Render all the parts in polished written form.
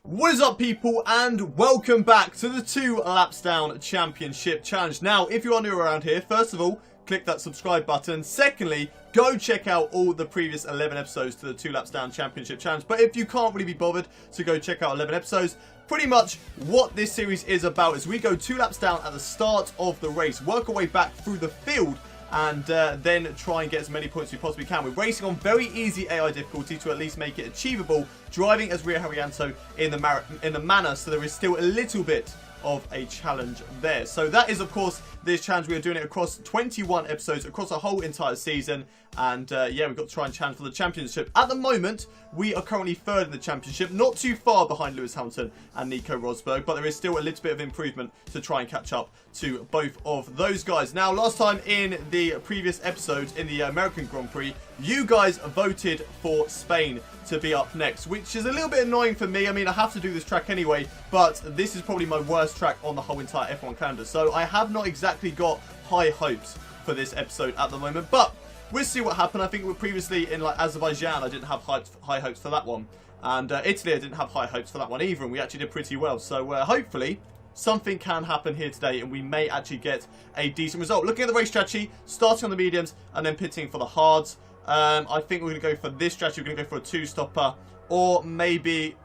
What is up, people, and welcome back to the 2 Laps Down Championship Challenge. Now, if you are new around here, first of all, click that subscribe button. Secondly, go check out all the previous 11 episodes to the 2 Laps Down Championship Challenge. But if you can't really be bothered to go check out 11 episodes, pretty much what this series is about is we go 2 laps down at the start of the race, work our way back through the field, and then try and get as many points as we possibly can. We're racing on very easy AI difficulty to at least make it achievable, driving as Rio Haryanto in the Manor, so there is still a little bit of a challenge there. So that is, of course, this challenge. We are doing it across 21 episodes, across a whole entire season, and yeah, we've got to try and challenge for the championship. At the moment, we are currently third in the championship, not too far behind Lewis Hamilton and Nico Rosberg, but there is still a little bit of improvement to try and catch up to both of those guys. Now, last time in the previous episodes in the American Grand Prix, you guys voted for Spain to be up next, which is a little bit annoying for me. I mean, I have to do this track anyway, but this is probably my worst track on the whole entire F1 calendar, so I have not exactly got high hopes for this episode at the moment, but we'll see what happened. I think we previously in like Azerbaijan, I didn't have high hopes for that one, and Italy, I didn't have high hopes for that one either, and we actually did pretty well. So hopefully something can happen here today, and we may actually get a decent result. Looking at the race strategy, starting on the mediums and then pitting for the hards. I think we're going to go for this strategy. We're going to go for a two-stopper, or maybe,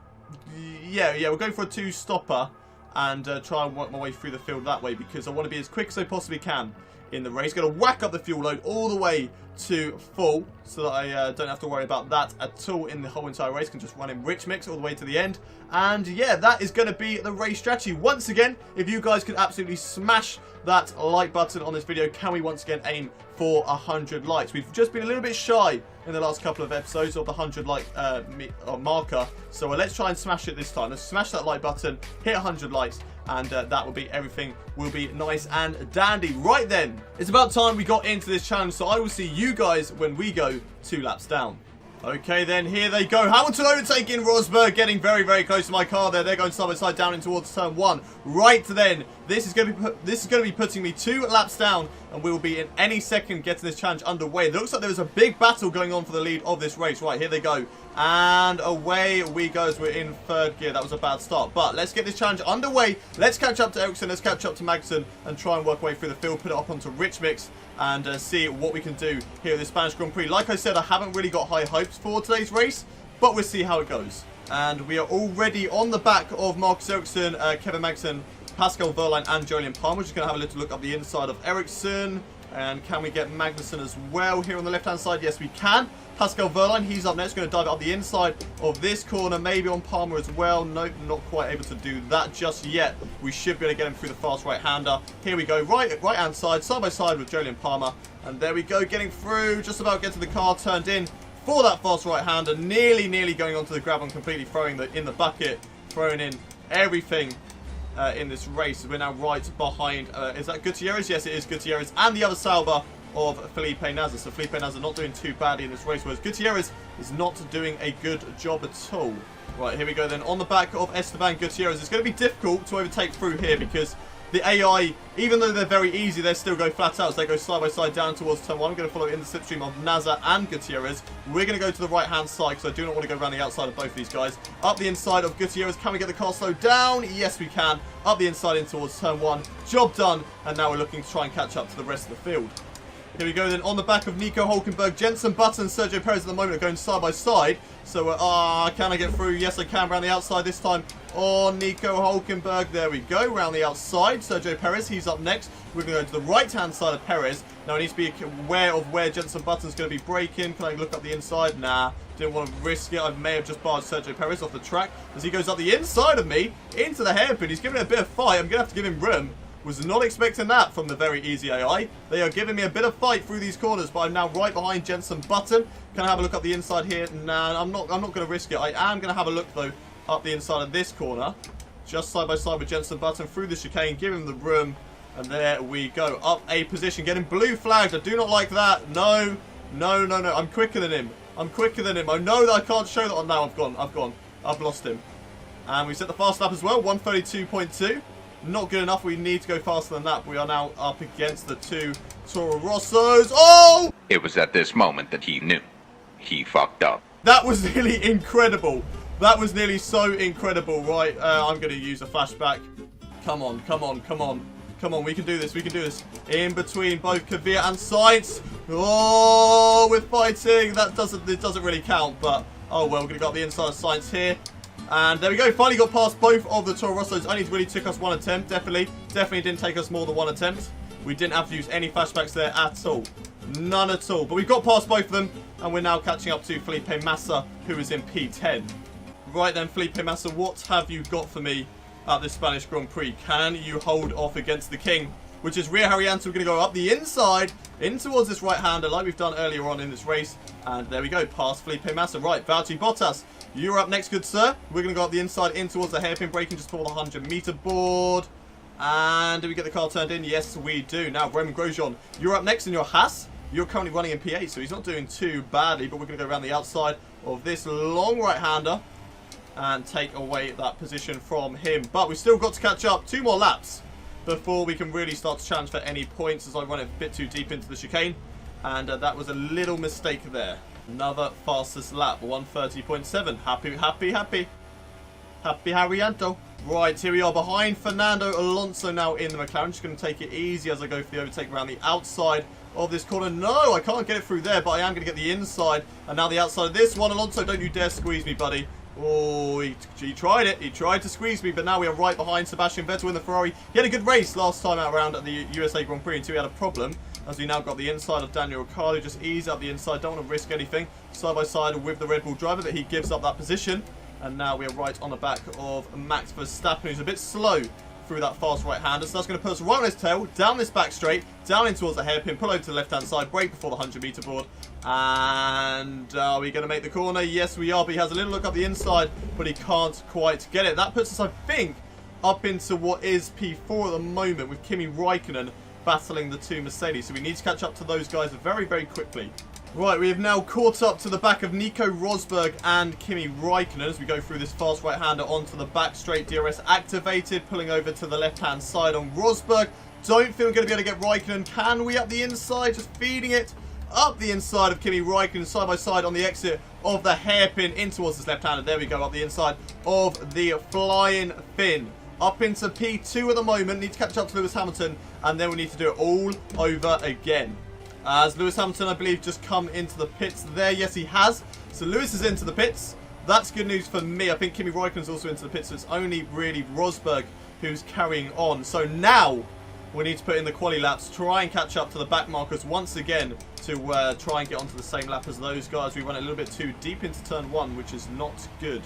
yeah, we'll go for a two-stopper and try and work my way through the field that way, because I want to be as quick as I possibly can in the race. Going to whack up the fuel load all the way to full, so that I don't have to worry about that at all in the whole entire race. Can just run in rich mix all the way to the end, and yeah, that is going to be the race strategy. Once again, if you guys could absolutely smash that like button on this video, can we once again aim for 100 likes? We've just been a little bit shy in the last couple of episodes of the 100 like marker, so let's try and smash it this time. Let's smash that like button, hit 100 likes, and that will be everything. Will be nice and dandy. Right then, it's about time we got into this challenge, so I will see you guys when we go 2 laps down. Okay, then here they go. Hamilton overtaking Rosberg, getting very, very close to my car there. They're going side by side down in towards turn 1. Right then, this is going to be putting me 2 laps down, and we will be in any second getting this challenge underway. It looks like there was a big battle going on for the lead of this race. Right, here they go. And away we go as we're in third gear. That was a bad start, but let's get this challenge underway. Let's catch up to Ericsson, let's catch up to Magnussen, and try and work our way through the field, put it up onto Rich Mix, and see what we can do here at the Spanish Grand Prix. Like I said, I haven't really got high hopes for today's race, but we'll see how it goes. And we are already on the back of Marcus Ericsson, Kevin Magnussen, Pascal Wehrlein, and Jolyon Palmer. We're just going to have a little look up the inside of Ericsson. And can we get Magnussen as well here on the left-hand side? Yes, we can. Pascal Wehrlein, he's up next. Going to dive up the inside of this corner. Maybe on Palmer as well. Nope, not quite able to do that just yet. We should be able to get him through the fast right-hander. Here we go. Right-hand side by side with Jolyon Palmer. And there we go, getting through. Just about getting the car turned in for that fast right-hander. Nearly going onto the grab and completely throwing in the bucket. Throwing in everything in this race. We're now right behind, is that Gutierrez? Yes, it is Gutierrez, and the other Sauber of Felipe Nasr. So Felipe Nasr not doing too badly in this race, whereas Gutierrez is not doing a good job at all. Right, here we go then, on the back of Esteban Gutierrez. It's going to be difficult to overtake through here, because the AI, even though they're very easy, they still go flat out as they go side by side down towards turn 1. I'm going to follow in the slipstream of Nasr and Gutierrez. We're going to go to the right hand side, because I do not want to go around the outside of both of these guys. Up the inside of Gutierrez. Can we get the car slowed down? Yes, we can. Up the inside in towards turn 1. Job done. And now we're looking to try and catch up to the rest of the field. Here we go then, on the back of Nico Hülkenberg. Jenson Button and Sergio Perez at the moment are going side by side. So, can I get through? Yes, I can. Around the outside this time on Nico Hülkenberg. There we go, around the outside. Sergio Perez, he's up next. We're going to go to the right-hand side of Perez. Now, I need to be aware of where Jenson Button's going to be braking. Can I look up the inside? Nah, didn't want to risk it. I may have just barred Sergio Perez off the track as he goes up the inside of me into the hairpin. He's giving it a bit of fight. I'm going to have to give him room. Was not expecting that from the very easy AI. They are giving me a bit of fight through these corners, but I'm now right behind Jenson Button. Can I have a look up the inside here? Nah, I'm not going to risk it. I am going to have a look, though, up the inside of this corner. Just side by side with Jenson Button through the chicane, give him the room. And there we go. Up a position, getting blue flagged. I do not like that. No. I'm quicker than him. I know that I can't show that. Oh, no, I've gone. I've lost him. And we set the fast lap as well, 132.2. Not good enough. We need to go faster than that. We are now up against the 2 Toro Rossos. Oh! It was at this moment that he knew. He fucked up. That was really incredible. That was nearly so incredible, right? I'm going to use a flashback. Come on, come on, come on. Come on, we can do this, we can do this. In between both Kvyat and Sainz. Oh, we're fighting. It doesn't really count, but oh well, we're going to go up the inside of Sainz here. And there we go, finally got past both of the Toro Rossos. Only really took us one attempt, definitely didn't take us more than one attempt. We didn't have to use any flashbacks there at all. None at all. But we've got past both of them, and we're now catching up to Felipe Massa, who is in P10. Right then, Felipe Massa, what have you got for me at this Spanish Grand Prix? Can you hold off against the king, which is Rio Haryanto? We're going to go up the inside, in towards this right-hander like we've done earlier on in this race. And there we go, past Felipe Massa. Right, Valtteri Bottas, you're up next, good sir. We're going to go up the inside, in towards the hairpin, braking just before the 100-meter board. And do we get the car turned in? Yes, we do. Now, Roman Grosjean, you're up next in your Haas. You're currently running in P8, so he's not doing too badly. But we're going to go around the outside of this long right-hander and take away that position from him. But we've still got to catch up 2 more laps before we can really start to challenge for any points, as I run it a bit too deep into the chicane. And that was a little mistake there. Another fastest lap, 1:30.7. Happy Haryanto. Right, here we are behind Fernando Alonso now in the McLaren. Just going to take it easy as I go for the overtake around the outside of this corner. No, I can't get it through there, but I am going to get the inside. And now the outside of this one. Alonso, don't you dare squeeze me, buddy. Oh, he tried it. He tried to squeeze me, but now we are right behind Sebastian Vettel in the Ferrari. He had a good race last time out around at the USA Grand Prix until he had a problem. As we now got the inside of Daniel Ricciardo. Just ease up the inside. Don't want to risk anything. Side by side with the Red Bull driver, but he gives up that position. And now we are right on the back of Max Verstappen, who's a bit slow through that fast right-hander. So that's going to put us right on his tail, down this back straight, down in towards the hairpin, pull over to the left-hand side, brake before the 100-meter board. And are we going to make the corner? Yes, we are. But he has a little look up the inside, but he can't quite get it. That puts us, I think, up into what is P4 at the moment, with Kimi Raikkonen battling the 2 Mercedes. So we need to catch up to those guys very, very quickly. Right, we have now caught up to the back of Nico Rosberg and Kimi Raikkonen as we go through this fast right-hander onto the back straight. DRS activated, pulling over to the left-hand side on Rosberg. Don't feel we're going to be able to get Raikkonen. Can we up the inside? Just feeding it up the inside of Kimi Raikkonen, side by side on the exit of the hairpin in towards this left-hander. There we go, up the inside of the flying Finn. Up into P2 at the moment. Need to catch up to Lewis Hamilton, and then we need to do it all over again. As Lewis Hamilton, I believe, just come into the pits there. Yes, he has. So Lewis is into the pits. That's good news for me. I think Kimi Raikkonen's also into the pits, so it's only really Rosberg who's carrying on. So now we need to put in the quali laps, try and catch up to the back markers once again to try and get onto the same lap as those guys. We run a little bit too deep into turn 1, which is not good.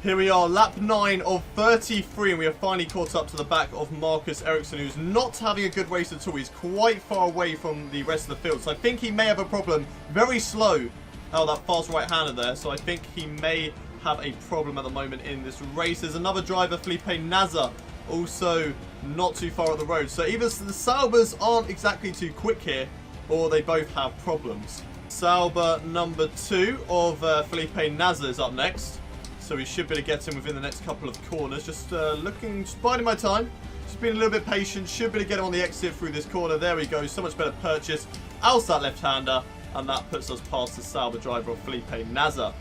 Here we are, lap 9 of 33, and we have finally caught up to the back of Marcus Ericsson, who's not having a good race at all. He's quite far away from the rest of the field, so I think he may have a problem. Very slow. Oh, that fast right-hander there, so I think he may have a problem at the moment in this race. There's another driver, Felipe Nasr, also not too far up the road. So either the Saubers aren't exactly too quick here, or they both have problems. Sauber number 2 of Felipe Nasr is up next. So we should be able to get him within the next couple of corners. Just biding my time. Just being a little bit patient. Should be able to get him on the exit through this corner. There we go. So much better purchase. Out that left-hander. And that puts us past the Sauber driver of Felipe Nasr.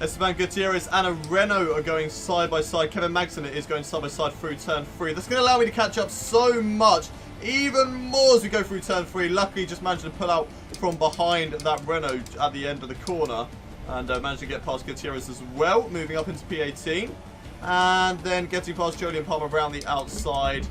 Esteban Gutierrez and a Renault are going side by side. Kevin Magnussen is going side by side through turn 3. That's going to allow me to catch up so much. Even more as we go through turn 3. Luckily, just managed to pull out from behind that Renault at the end of the corner. And managed to get past Gutierrez as well, moving up into P18. And then getting past Jolyon Palmer around the outside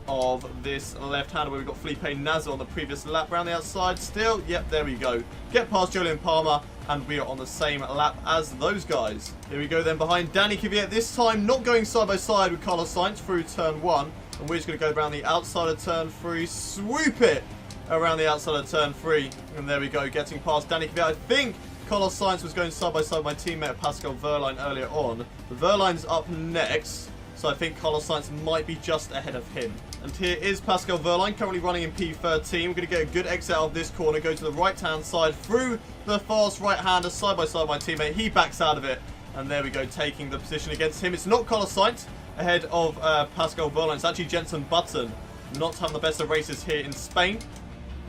of this left-hander, where we've got Felipe Nasr on the previous lap. Around the outside still. Yep, there we go. Get past Jolyon Palmer, and we are on the same lap as those guys. Here we go then behind Danny Kvyat, this time not going side by side with Carlos Sainz through turn 1. And we're just going to go around the outside of turn 3, swoop it around the outside of turn 3. And there we go, getting past Danny Kvyat. I think Carlos Sainz was going side by side with my teammate Pascal Wehrlein earlier on. Wehrlein's up next, so I think Carlos Sainz might be just ahead of him. And here is Pascal Wehrlein, currently running in P13. We're going to get a good exit out of this corner, go to the right-hand side, through the fast right-hander, side by side with my teammate. He backs out of it, and there we go, taking the position against him. It's not Carlos Sainz ahead of Pascal Wehrlein. It's actually Jenson Button, not having the best of races here in Spain.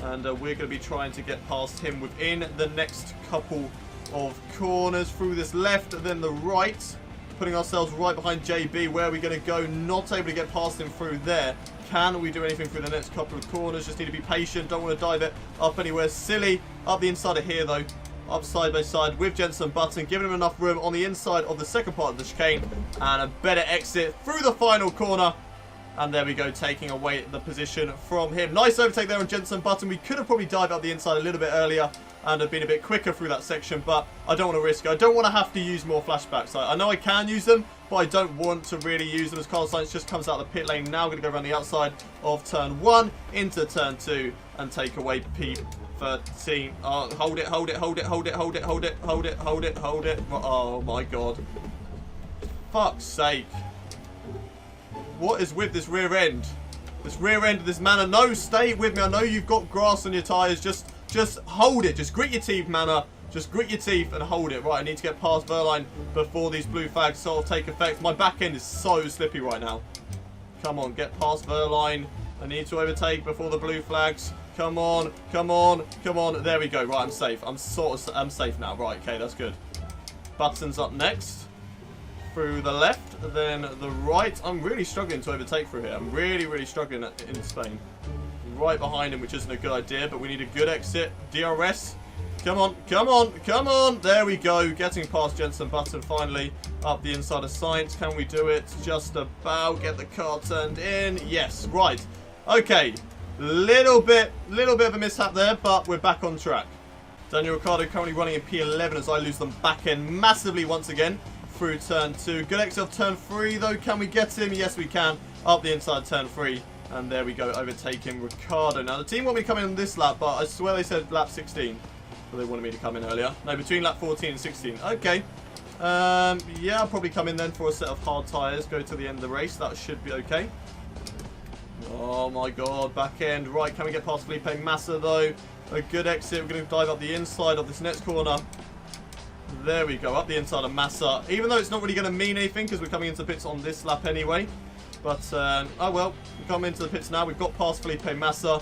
And we're going to be trying to get past him within the next couple of corners. Through this left, then the right. putting ourselves right behind JB. Where are we going to go? Not able to get past him through there. Can we do anything through the next couple of corners? Just need to be patient. Don't want to dive it up anywhere silly. Up the inside of here, though. Up side by side with Jensen Button, giving him enough room on the inside of the second part of the chicane. And a better exit through the final corner. And there we go, taking away the position from him. Nice overtake there on Jensen Button. We could have probably dived up the inside a little bit earlier and have been a bit quicker through that section, but I don't want to risk it. I don't want to have to use more flashbacks. I know I can use them, but I don't want to really use them as Carlos Sainz just comes out of the pit lane. Now going to go around the outside of turn 1 into turn 2 and take away P13. Hold it, hold it, hold it, hold it, hold it, hold it, hold it, hold it, hold it. Oh my god. Fuck's sake. What is with this rear end? This rear end of this Manor. No, stay with me. I know you've got grass on your tyres. Just hold it. Just grit your teeth, Manor. Just grit your teeth and hold it. Right, I need to get past Verline before these blue flags sort of take effect. My back end is so slippy right now. Come on, get past Verline. I need to overtake before the blue flags. Come on, come on, come on. There we go. Right, I'm safe. I'm safe now. Right, okay, that's good. Button's up next. Through the left, then the right. I'm really struggling to overtake through here. I'm really struggling in Spain. Right behind him, which isn't a good idea, but we need a good exit. DRS. Come on, come on, come on. There we go. Getting past Jensen Button finally. Up the inside of Sainz. Can we do it? Just about. Get the car turned in. Yes, right. Okay. Little bit of a mishap there, but we're back on track. Daniel Ricciardo currently running in P11 as I lose them back end massively once again. Through turn 2. Good exit of turn 3 though. Can we get him? Yes we can. Up the inside turn 3. And there we go. Overtaking Ricciardo. Now the team want me to come in on this lap, but I swear they said lap 16. So they wanted me to come in earlier. No, between lap 14 and 16. Okay. Yeah, I'll probably come in then for a set of hard tyres. Go to the end of the race. That should be okay. Oh my god. Back end. Right, can we get past Felipe Massa though? A good exit. We're going to dive up the inside of this next corner. There we go, up the inside of Massa. Even though it's not really going to mean anything because we're coming into the pits on this lap anyway. But, oh well, we come into the pits now. We've got past Felipe Massa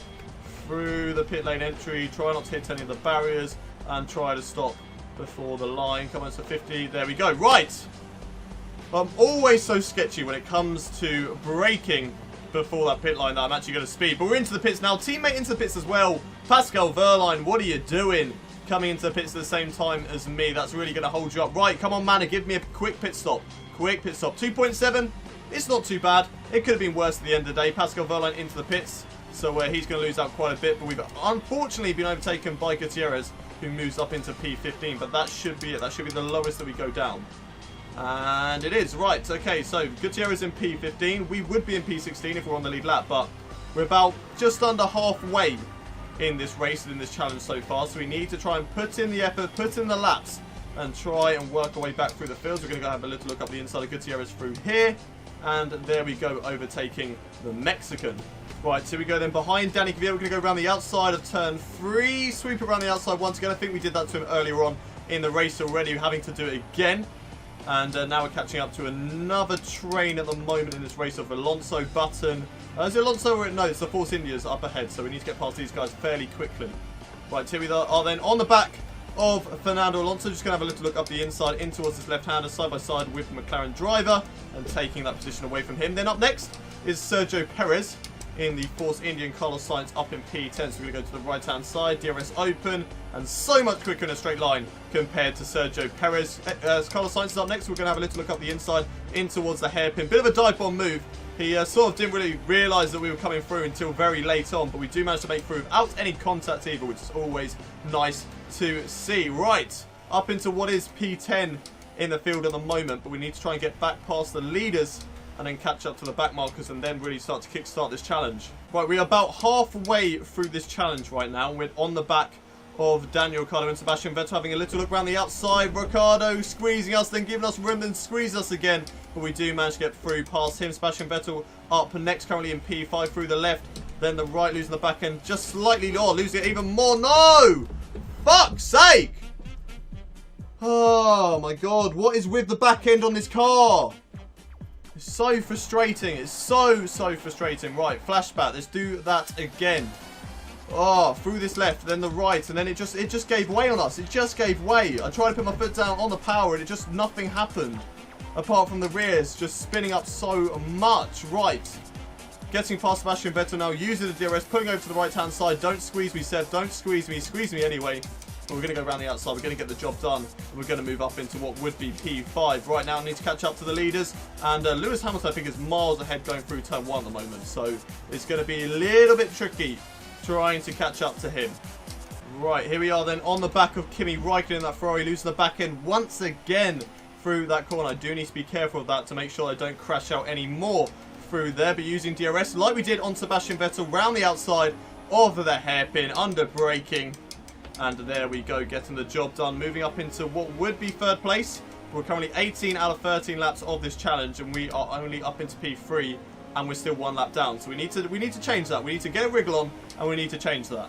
through the pit lane entry. Try not to hit any of the barriers and try to stop before the line. Come on to 50. There we go. Right. I'm always so sketchy when it comes to braking before that pit line that I'm actually going to speed. But we're into the pits now. Teammate into the pits as well. Pascal Wehrlein, what are you doing? Coming into the pits at the same time as me. That's really going to hold you up. Right, come on, Manor. Give me a quick pit stop. Quick pit stop. 2.7. It's not too bad. It could have been worse at the end of the day. Pascal Wehrlein into the pits. So he's going to lose out quite a bit. But we've unfortunately been overtaken by Gutierrez, who moves up into P15. But that should be it. That should be the lowest that we go down. And it is. Right, okay. So Gutierrez in P15. We would be in P16 if we're on the lead lap. But we're about just under halfway in this race and in this challenge so far, so we need to try and put in the effort, put in the laps and try and work our way back through the fields. We're going to go have a little look up the inside of Gutierrez through here, and there we go, overtaking the Mexican. Right, so we go then behind Danny Kvyat. We're going to go around the outside of turn 3, sweep around the outside once again. I think we did that to him earlier on in the race already, having to do it again. And now we're catching up to another train at the moment in this race of Alonso, Button. Is it Alonso or no? It's the Force India's up ahead, so we need to get past these guys fairly quickly. Right, here we are then on the back of Fernando Alonso. Just going to have a little look up the inside in towards his left-hander, side by side with the McLaren driver, and taking that position away from him. Then up next is Sergio Perez in the Force Indian. Carlos Sainz up in P10, so we're going to go to the right-hand side. DRS open, and so much quicker in a straight line compared to Sergio Perez. Carlos Sainz is up next. We're going to have a little look up the inside in towards the hairpin. Bit of a dive bomb move. He sort of didn't really realise that we were coming through until very late on, but we do manage to make through without any contact either, which is always nice to see. Right, up into what is P10 in the field at the moment, but we need to try and get back past the leaders and then catch up to the back markers and then really start to kickstart this challenge. Right, we're about halfway through this challenge right now. We're on the back of Daniel Ricciardo and Sebastian Vettel, having a little look around the outside. Ricciardo squeezing us, then giving us room, then squeeze us again. But we do manage to get through past him. Sebastian Vettel up next, currently in P5 through the left. Then the right, losing the back end just slightly. Oh, losing it even more. No! Fuck's sake! Oh my god, what is with the back end on this car? It's so frustrating. It's so frustrating. Right, flashback. Let's do that again. Oh, through this left, then the right, and then it just gave way on us. It just gave way. I tried to put my foot down on the power, and nothing happened. apart from the rears, just spinning up so much. Right. Getting past Sebastian Vettel now, using the DRS, pulling over to the right-hand side. Don't squeeze me, Seb. Don't squeeze me. Squeeze me anyway. But we're going to go around the outside. We're going to get the job done. And we're going to move up into what would be P5. Right now, I need to catch up to the leaders. And Lewis Hamilton, I think, is miles ahead going through turn 1 at the moment. So it's going to be a little bit tricky trying to catch up to him. Right, here we are then on the back of Kimi Räikkönen in that Ferrari, losing the back end once again through that corner. I do need to be careful of that to make sure I don't crash out any more through there, but using DRS like we did on Sebastian Vettel round the outside of the hairpin, under braking, and there we go, getting the job done, moving up into what would be 3rd place. We're currently 18 out of 13 laps of this challenge, and we are only up into P3, and we're still 1 lap down. So we need to change that. We need to get a wriggle on, and we need to change that.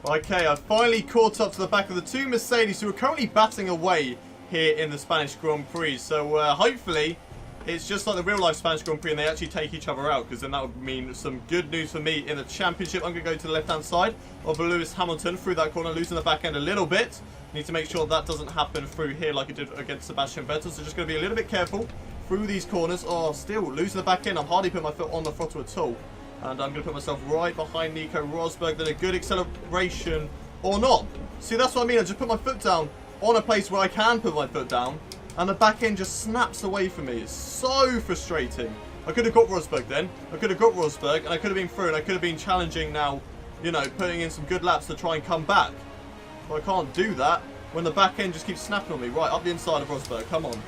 Okay, I've finally caught up to the back of the 2 Mercedes who are currently batting away here in the Spanish Grand Prix. So hopefully it's just like the real life Spanish Grand Prix and they actually take each other out, because then that would mean some good news for me in the championship. I'm going to go to the left hand side of Lewis Hamilton through that corner, losing the back end a little bit. Need to make sure that doesn't happen through here like it did against Sebastian Vettel. So just going to be a little bit careful through these corners. Oh, still losing the back end. I'm hardly putting my foot on the throttle at all. And I'm going to put myself right behind Nico Rosberg. Then a good acceleration or not. See, that's what I mean. I just put my foot down on a place where I can put my foot down. And the back end just snaps away from me. It's so frustrating. I could have got Rosberg then. I could have got Rosberg and I could have been through and I could have been challenging now, you know, putting in some good laps to try and come back. But I can't do that when the back end just keeps snapping on me. Right, up the inside of Rosberg. Come on.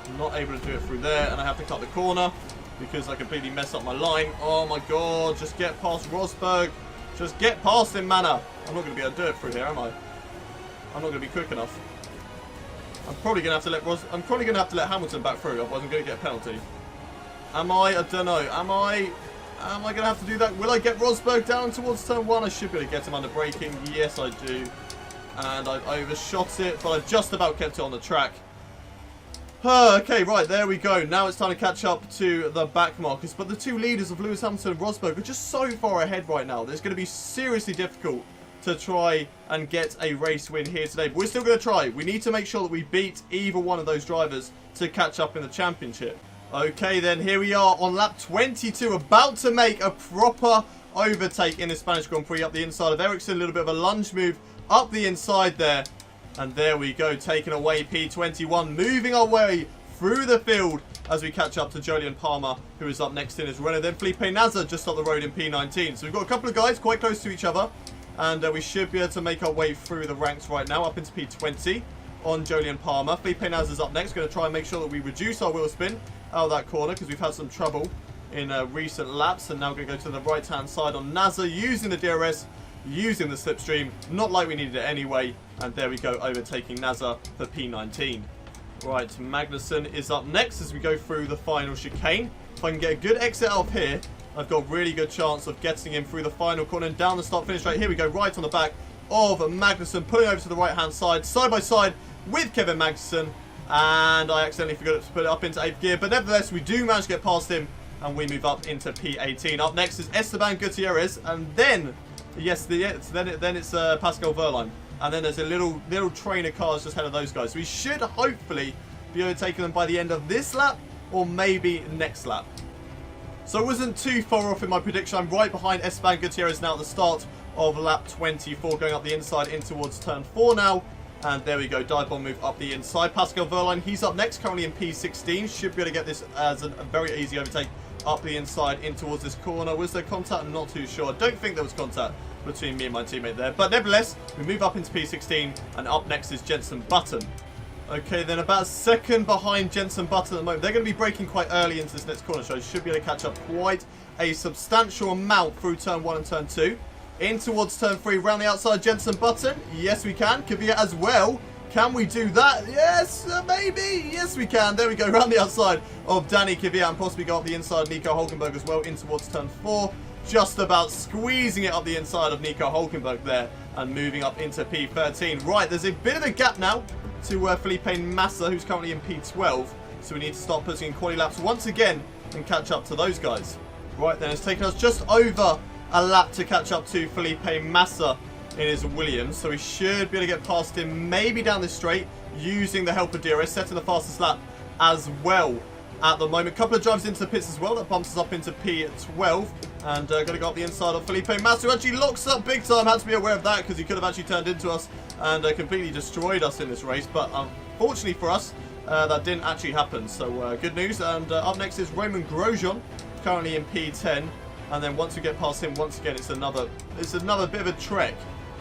I'm not able to do it through there and I have to cut the corner because I completely messed up my line. Oh my god, just get past Rosberg. Just get past him, Manor. I'm not going to be able to do it through here, am I? I'm not going to be quick enough. I'm probably going to have to let Hamilton back through, otherwise I'm going to get a penalty. Am I? I don't know. Am I going to have to do that? Will I get Rosberg down towards turn 1? I should be able to get him under braking. Yes, I do. And I've overshot it, but I've just about kept it on the track. Okay, right, there we go. Now it's time to catch up to the back markers. But the 2 leaders of Lewis Hamilton and Rosberg are just so far ahead right now. It's going to be seriously difficult to try and get a race win here today. But we're still going to try. We need to make sure that we beat either one of those drivers to catch up in the championship. Okay, then here we are on lap 22, about to make a proper overtake in the Spanish Grand Prix up the inside of Ericsson. A little bit of a lunge move up the inside there. And there we go, taking away P21, moving our way through the field as we catch up to Julian Palmer, who is up next in his Renault. Then Felipe Nasr just up the road in P19. So we've got a couple of guys quite close to each other. And we should be able to make our way through the ranks right now, up into P20 on Julian Palmer. Felipe Nasr's up next. Going to try and make sure that we reduce our wheel spin out of that corner, because we've had some trouble in recent laps. And now we're going to go to the right-hand side on Nasr, using the DRS, using the slipstream. Not like we needed it anyway. And there we go, overtaking Nasr for P19. Right, Magnussen is up next as we go through the final chicane. If I can get a good exit out of here, I've got a really good chance of getting him through the final corner and down the start-finish rate. Here we go, right on the back of Magnussen, pulling over to the right-hand side by side with Kevin Magnussen. And I accidentally forgot to put it up into 8th gear. But nevertheless, we do manage to get past him and we move up into P18. Up next is Esteban Gutierrez. And then, yes, then it's Pascal Wehrlein. And then there's a little train of cars just ahead of those guys. So we should hopefully be overtaking them by the end of this lap or maybe next lap. So I wasn't too far off in my prediction. I'm right behind Esteban Gutierrez now at the start of lap 24, going up the inside in towards turn 4 now. And there we go, dive bomb move up the inside. Pascal Wehrlein, he's up next, currently in P16. Should be able to get this as a very easy overtake up the inside in towards this corner. Was there contact? I'm not too sure. I don't think there was contact between me and my teammate there. But nevertheless, we move up into P16, and up next is Jenson Button. Okay, then about a second behind Jenson Button at the moment. They're going to be braking quite early into this next corner, so I should be able to catch up quite a substantial amount through turn 1 and turn 2. In towards turn 3, round the outside, Jenson Button. Yes, we can. Kvyat as well. Can we do that? Yes, maybe. Yes, we can. There we go, round the outside of Danny Kvyat, and possibly go up the inside of Nico Hülkenberg as well, in towards turn 4. Just about squeezing it up the inside of Nico Hülkenberg there, and moving up into P13. Right, there's a bit of a gap now to Felipe Massa, who's currently in P12. So we need to start putting in quality laps once again and catch up to those guys. Right then, it's taken us just over a lap to catch up to Felipe Massa in his Williams. So we should be able to get past him maybe down this straight using the help of DRS, setting the fastest lap as well at the moment. Couple of drives into the pits as well. That bumps us up into P12. And going to go up the inside of Felipe Massa, who actually locks up big time. Had to be aware of that because he could have actually turned into us and completely destroyed us in this race. But unfortunately for us, that didn't actually happen. So good news. And up next is Roman Grosjean, currently in P10. And then once we get past him, once again, it's another bit of a trek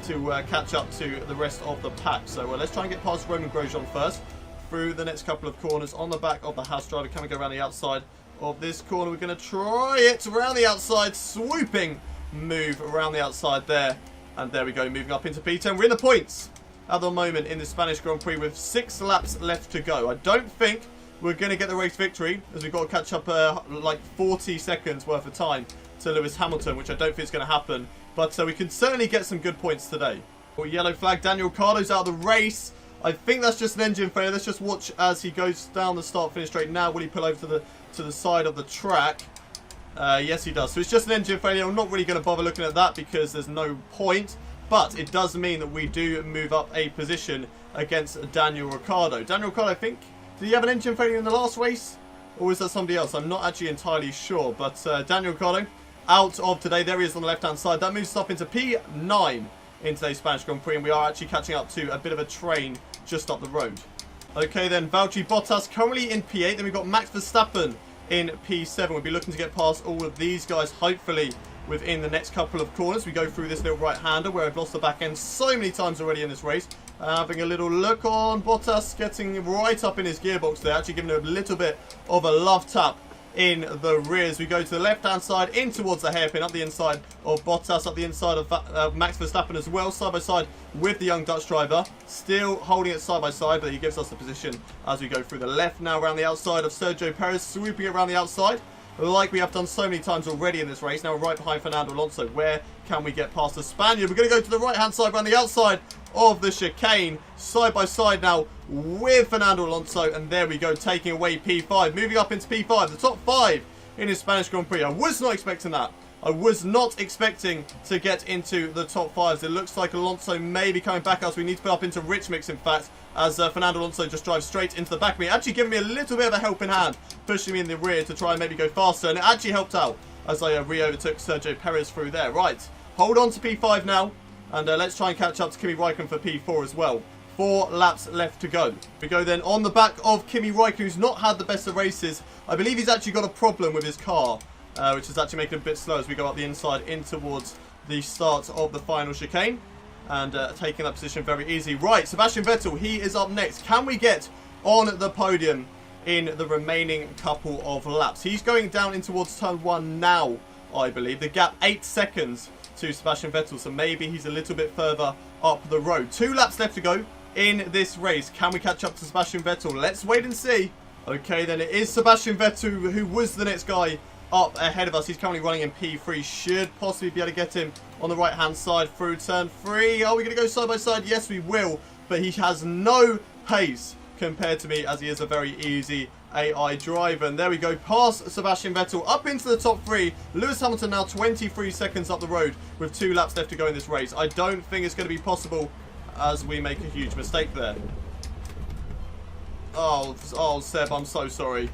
to catch up to the rest of the pack. So let's try and get past Roman Grosjean first. Through the next couple of corners on the back of the Haas driver. Can we go around the outside of this corner? We're going to try it around the outside. Swooping move around the outside there. And there we go, moving up into P10. We're in the points at the moment in the Spanish Grand Prix with 6 laps left to go. I don't think we're going to get the race victory, as we've got to catch up like 40 seconds worth of time to Lewis Hamilton, which I don't think is going to happen. But we can certainly get some good points today. Well, yellow flag, Daniel Ricciardo's out of the race. I think that's just an engine failure. Let's just watch as he goes down the start-finish straight. Now, will he pull over to the side of the track? Yes, he does. So it's just an engine failure. I'm not really going to bother looking at that because there's no point. But it does mean that we do move up a position against Daniel Ricciardo. Daniel Ricciardo, I think, did he have an engine failure in the last race? Or was that somebody else? I'm not actually entirely sure. But Daniel Ricciardo out of today. There he is on the left-hand side. That moves us up into P9 in today's Spanish Grand Prix. And we are actually catching up to a bit of a train just up the road. Okay then, Valtteri Bottas currently in P8. Then we've got Max Verstappen in P7. We'll be looking to get past all of these guys, hopefully, within the next couple of corners. We go through this little right-hander where I've lost the back end so many times already in this race. Having a little look on Bottas, getting right up in his gearbox there, actually giving it a little bit of a love tap in the rears. We go to the left-hand side, in towards the hairpin, up the inside of Bottas, up the inside of Max Verstappen as well, side by side with the young Dutch driver. Still holding it side by side, but he gives us the position as we go through the left. Now around the outside of Sergio Perez, swooping it around the outside, like we have done so many times already in this race. Now right behind Fernando Alonso. Where can we get past the Spaniard? We're going to go to the right-hand side, around the outside of the chicane, side by side now with Fernando Alonso, and there we go, taking away P5, moving up into P5, the top 5 in his Spanish Grand Prix. I was not expecting that. I was not expecting to get into the top 5s. It looks like Alonso may be coming back as we need to put up into rich mix, in fact, as Fernando Alonso just drives straight into the back of me, actually giving me a little bit of a helping hand, pushing me in the rear to try and maybe go faster, and it actually helped out as I re-overtook Sergio Perez through there. Right, hold on to P5 now. And let's try and catch up to Kimi Räikkönen for P4 as well. 4 laps left to go. We go then on the back of Kimi Räikkönen, who's not had the best of races. I believe he's actually got a problem with his car, which is actually making it a bit slow as we go up the inside in towards the start of the final chicane. And taking that position very easy. Right, Sebastian Vettel, he is up next. Can we get on the podium in the remaining couple of laps? He's going down in towards turn 1 now, I believe. The gap 8 seconds to Sebastian Vettel, so maybe he's a little bit further up the road. 2 laps left to go in this race. Can we catch up to Sebastian Vettel? Let's wait and see. Okay, then it is Sebastian Vettel who was the next guy up ahead of us. He's currently running in P3. Should possibly be able to get him on the right-hand side through turn 3. Are we going to go side by side? Yes, we will. But he has no pace compared to me, as he is a very easy AI driver. And there we go, past Sebastian Vettel, up into the top 3. Lewis Hamilton now 23 seconds up the road with 2 laps left to go in this race. I don't think it's going to be possible as we make a huge mistake there. Oh, Seb, I'm so sorry.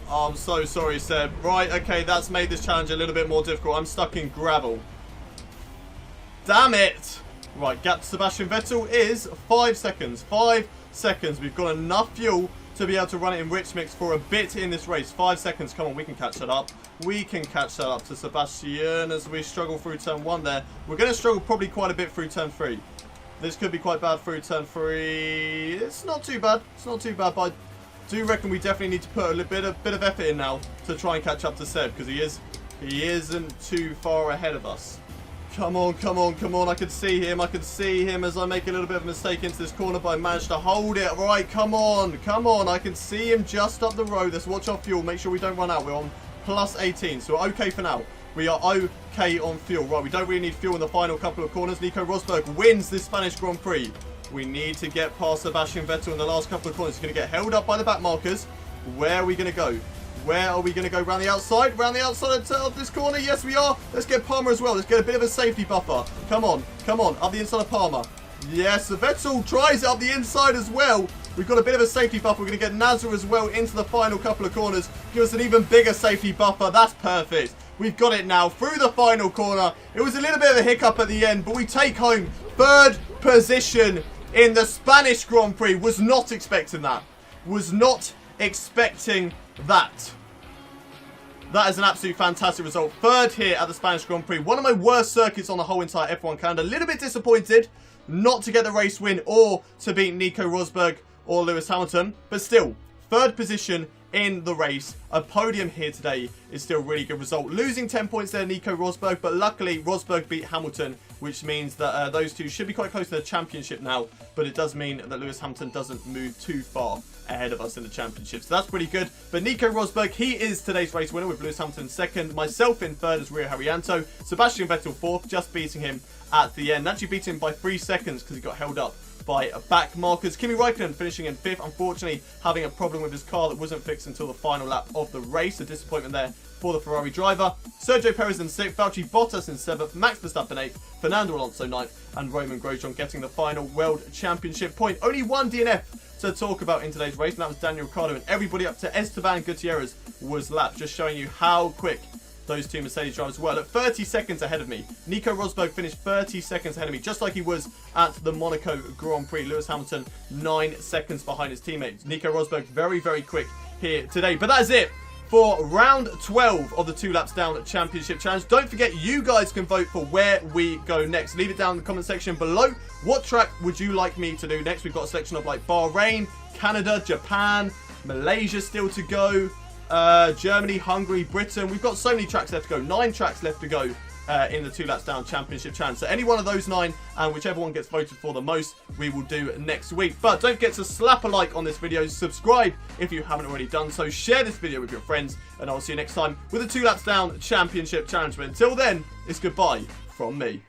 I'm so sorry, Seb. Right, okay, that's made this challenge a little bit more difficult. I'm stuck in gravel. Damn it! Right, gap to Sebastian Vettel is 5 seconds. 5 seconds. We've got enough fuel to be able to run it in rich mix for a bit in this race. 5 seconds. Come on, we can catch that up. We can catch that up to Sebastian as we struggle through turn 1 there. We're going to struggle probably quite a bit through turn 3. This could be quite bad through turn 3. It's not too bad. It's not too bad, but I do reckon we definitely need to put a bit of effort in now to try and catch up to Seb, because he isn't too far ahead of us. Come on, come on, come on. I can see him. I can see him as I make a little bit of a mistake into this corner, but I managed to hold it. Right, come on. Come on. I can see him just up the road. Let's watch our fuel. Make sure we don't run out. We're on plus 18, so we're okay for now. We are okay on fuel. Right, we don't really need fuel in the final couple of corners. Nico Rosberg wins this Spanish Grand Prix. We need to get past Sebastian Vettel in the last couple of corners. He's going to get held up by the back markers. Where are we going to go? Where are we going to go? Round the outside? Round the outside of this corner? Yes, we are. Let's get Palmer as well. Let's get a bit of a safety buffer. Come on. Come on. Up the inside of Palmer. Yes, Vettel tries it up the inside as well. We've got a bit of a safety buffer. We're going to get Nazar as well into the final couple of corners. Give us an even bigger safety buffer. That's perfect. We've got it now through the final corner. It was a little bit of a hiccup at the end, but we take home 3rd position in the Spanish Grand Prix. Was not expecting that. Was not expecting that. That is an absolute fantastic result. 3rd here at the Spanish Grand Prix. One of my worst circuits on the whole entire F1 calendar. A little bit disappointed not to get the race win or to beat Nico Rosberg or Lewis Hamilton. But still, 3rd position in the race. A podium here today is still a really good result. Losing 10 points there, Nico Rosberg, but luckily Rosberg beat Hamilton, which means that those two should be quite close to the championship now, but it does mean that Lewis Hamilton doesn't move too far ahead of us in the championship, so that's pretty good. But Nico Rosberg, he is today's race winner with Lewis Hamilton 2nd, myself in 3rd as Rio Haryanto, Sebastian Vettel 4th, just beating him at the end. Actually beating him by 3 seconds because he got held up by back markers. Kimi Raikkonen finishing in 5th, unfortunately having a problem with his car that wasn't fixed until the final lap of the race. A disappointment there for the Ferrari driver. Sergio Perez in 6th, Valtteri Bottas in 7th, Max Verstappen 8th, Fernando Alonso 9th, and Roman Grosjean getting the final World Championship point. Only one DNF to talk about in today's race, and that was Daniel Ricciardo, and everybody up to Esteban Gutierrez was lapped, just showing you how quick those two Mercedes drivers were. At 30 seconds ahead of me. Nico Rosberg finished 30 seconds ahead of me, just like he was at the Monaco Grand Prix. Lewis Hamilton 9 seconds behind his teammates. Nico Rosberg very, very quick here today. But that is it for round 12 of the 2 Laps Down Championship Challenge. Don't forget, you guys can vote for where we go next. Leave it down in the comment section below. What track would you like me to do next? We've got a selection of like Bahrain, Canada, Japan, Malaysia still to go. Germany, Hungary, Britain. We've got so many tracks left to go. 9 tracks left to go in the 2 Laps Down Championship Challenge. So any one of those 9, and whichever one gets voted for the most, we will do next week. But don't forget to slap a like on this video. Subscribe if you haven't already done so. Share this video with your friends. And I'll see you next time with the 2 Laps Down Championship Challenge. But until then, it's goodbye from me.